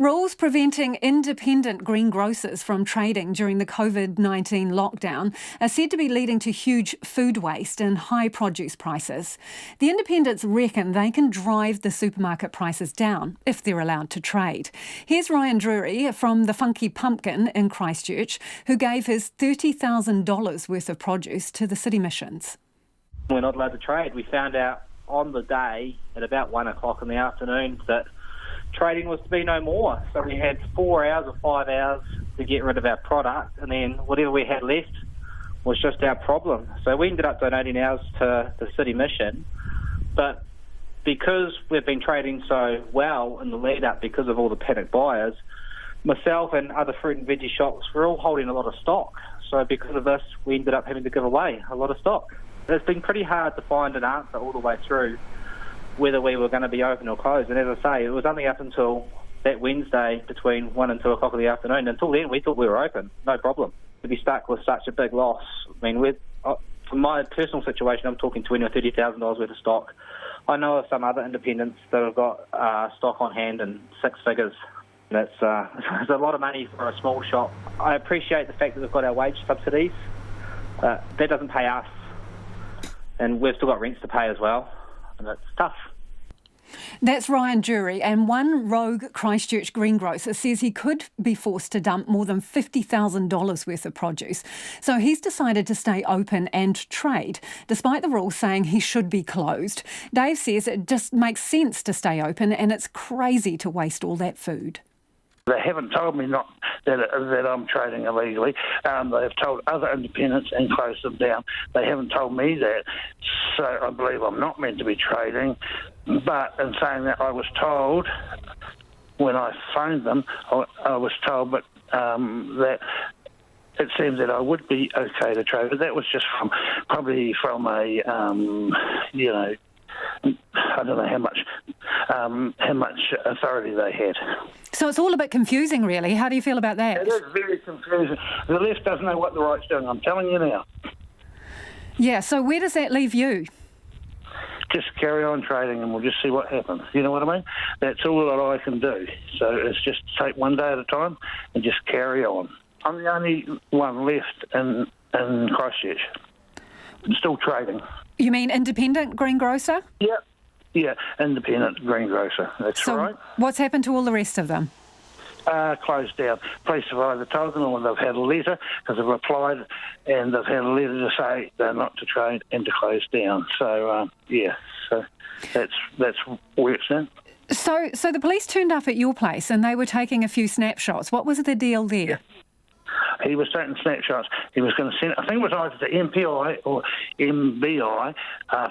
Rules preventing independent greengrocers from trading during the Covid-19 lockdown are said to be leading to huge food waste and high produce prices. The independents reckon they can drive the supermarket prices down if they're allowed to trade. Here's Ryan Drury from the Funky Pumpkin in Christchurch, who gave his $30,000 worth of produce to the City Missions. We're not allowed to trade. We found out on the day at about 1 o'clock in the afternoon that trading was to be no more. So we had 4 hours or 5 hours to get rid of our product, and then whatever we had left was just our problem. So we ended up donating ours to the City Mission. But because we've been trading so well in the lead up because of all the panic buyers, myself and other fruit and veggie shops were all holding a lot of stock. So because of this, we ended up having to give away a lot of stock. It's been pretty hard to find an answer all the way through whether we were going to be open or closed. And as I say, it was only up until that Wednesday between 1 and 2 o'clock in the afternoon. Until then, we thought we were open, no problem. To be stuck with such a big loss, I mean, from my personal situation, I'm talking $20,000 or $30,000 worth of stock. I know of some other independents that have got stock on hand in six figures. That's it's a lot of money for a small shop. I appreciate the fact that we've got our wage subsidies. That doesn't pay us, and we've still got rents to pay as well, and it's tough. That's Ryan Drury, and one rogue Christchurch greengrocer says he could be forced to dump more than $50,000 worth of produce. So he's decided to stay open and trade, despite the rules saying he should be closed. Dave says it just makes sense to stay open, and it's crazy to waste all that food. They haven't told me not that I'm trading illegally. They've told other independents and closed them down. They haven't told me that, so I believe I'm not meant to be trading. But in saying that, I was told when I phoned them, I was told that it seemed that I would be okay to trade. But that was just probably from a, I don't know how much authority they had. So it's all a bit confusing, really. How do you feel about that? It is very confusing. The left doesn't know what the right's doing, I'm telling you now. Yeah, so where does that leave you? Just carry on trading and we'll just see what happens. You know what I mean? That's all that I can do. So it's just take one day at a time and just carry on. I'm the only one left in Christchurch. I'm still trading. You mean independent greengrocer? Yep. Yeah, independent greengrocer. That's right. What's happened to all the rest of them? Closed down. Police have either told them or they've had a letter because they've applied and they've had a letter to say they're not to trade and to close down. So, so that's where it's in. So the police turned up at your place and they were taking a few snapshots. What was the deal there? Yeah. He was taking snapshots. He was going to send, I think it was either the MPI or MBI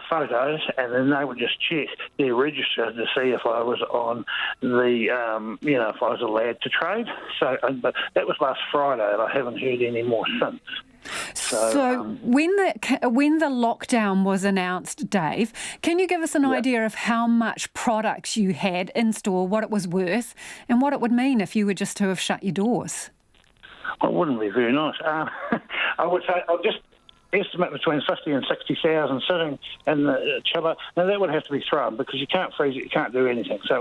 photos, and then they would just check their register to see if I was on the, if I was allowed to trade. So, but that was last Friday, and I haven't heard any more since. So when the lockdown was announced, Dave, can you give us an idea of how much product you had in store, what it was worth, and what it would mean if you were just to have shut your doors? Well, it wouldn't be very nice. I would say I'll just estimate between 50 and 60,000 sitting in the chiller. Now that would have to be thrown because you can't freeze it, you can't do anything. So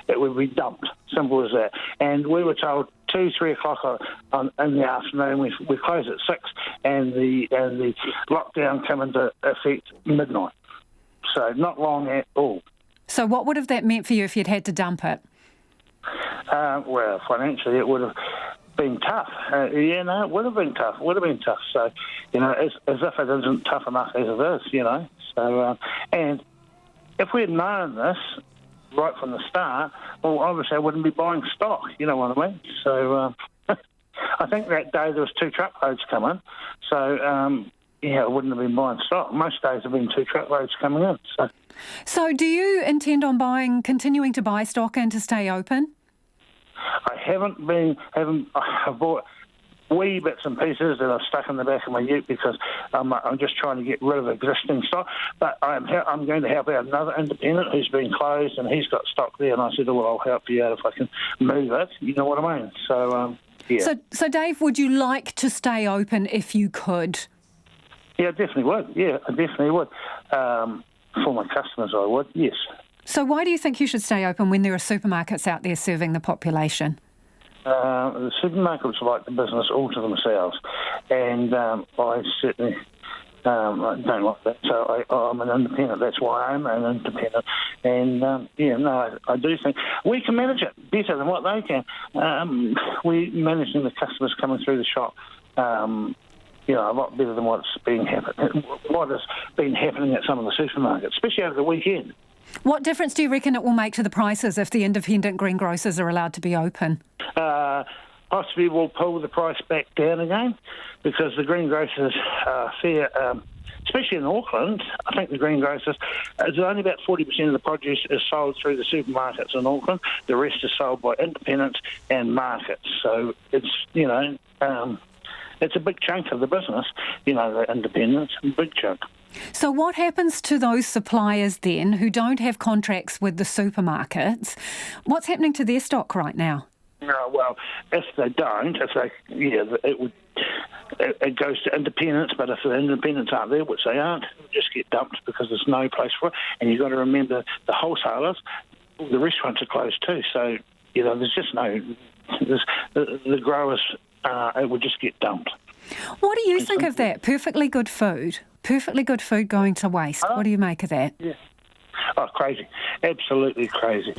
it would be dumped. Simple as that. And we were told 2-3 o'clock in the afternoon. We close at 6, and the lockdown come into effect midnight. So not long at all. So what would have that meant for you if you'd had to dump it? Well, financially it would have been tough. It would have been tough. So, as if it isn't tough enough as it is, So, and if we had known this right from the start, well, obviously I wouldn't be buying stock, you know what I mean? So, I think that day there was 2 truckloads coming, so, I wouldn't have been buying stock. Most days have been 2 truckloads coming in. So do you intend on continuing to buy stock and to stay open? I've bought wee bits and pieces that I've stuck in the back of my ute because I'm just trying to get rid of existing stock. But I'm going to help out another independent who's been closed and he's got stock there. And I said, well, I'll help you out if I can move it. You know what I mean? So, yeah. So Dave, would you like to stay open if you could? Yeah, I definitely would. Yeah, I definitely would. For my customers, I would, yes. So why do you think you should stay open when there are supermarkets out there serving the population? The supermarkets like the business all to themselves, and I certainly don't like that. So I'm an independent. That's why I'm an independent. And I do think we can manage it better than what they can. We managing the customers coming through the shop. A lot better than what has been happening at some of the supermarkets, especially over the weekend. What difference do you reckon it will make to the prices if the independent greengrocers are allowed to be open? Possibly we'll pull the price back down again because the greengrocers are fair, especially in Auckland. I think the greengrocers, it's only about 40% of the produce is sold through the supermarkets in Auckland. The rest is sold by independents and markets. So it's, it's a big chunk of the business, the independents, a big chunk. So what happens to those suppliers then who don't have contracts with the supermarkets? What's happening to their stock right now? Well, if they don't, it goes to independents, but if the independents aren't there, which they aren't, it'll just get dumped because there's no place for it. And you've got to remember the wholesalers, the restaurants are closed too. So, there's just the growers, it would just get dumped. What do you think of that? Perfectly good food going to waste. What do you make of that? Yeah. Oh, crazy. Absolutely crazy.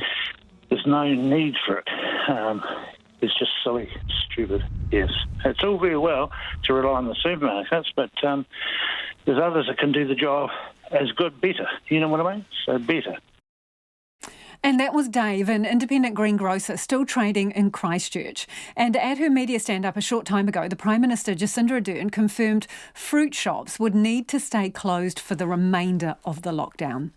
There's no need for it. It's just silly, stupid, yes. It's all very well to rely on the supermarkets, but there's others that can do the job as good, better. You know what I mean? So better. And that was Dave, an independent greengrocer still trading in Christchurch. And at her media stand-up a short time ago, the Prime Minister, Jacinda Ardern, confirmed fruit shops would need to stay closed for the remainder of the lockdown.